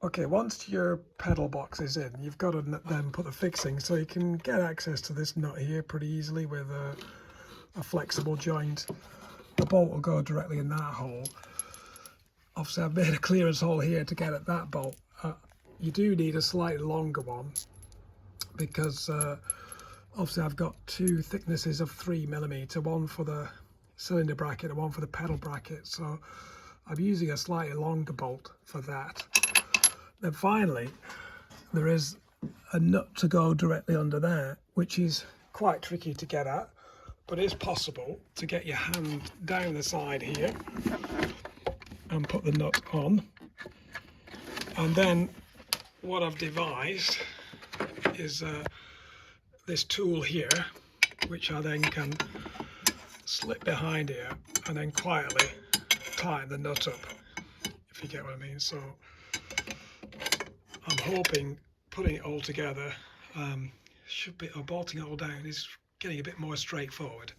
Okay, once your pedal box is in, you've got to then put the fixing, so you can get access to this nut here pretty easily with a flexible joint. The bolt will go directly in that hole. Obviously I've made a clearance hole here to get at that bolt. You do need a slightly longer one because obviously I've got two thicknesses of 3mm, one for the cylinder bracket and one for the pedal bracket, so I'm using a slightly longer bolt for that. Then finally there is a nut to go directly under there, which is quite tricky to get at, but it's possible to get your hand down the side here and put the nut on. And then what I've devised is this tool here, which I then can slip behind here and then quietly tighten the nut up, if you get what I mean. So I'm hoping putting it all together should be, or bolting it all down, is getting a bit more straightforward.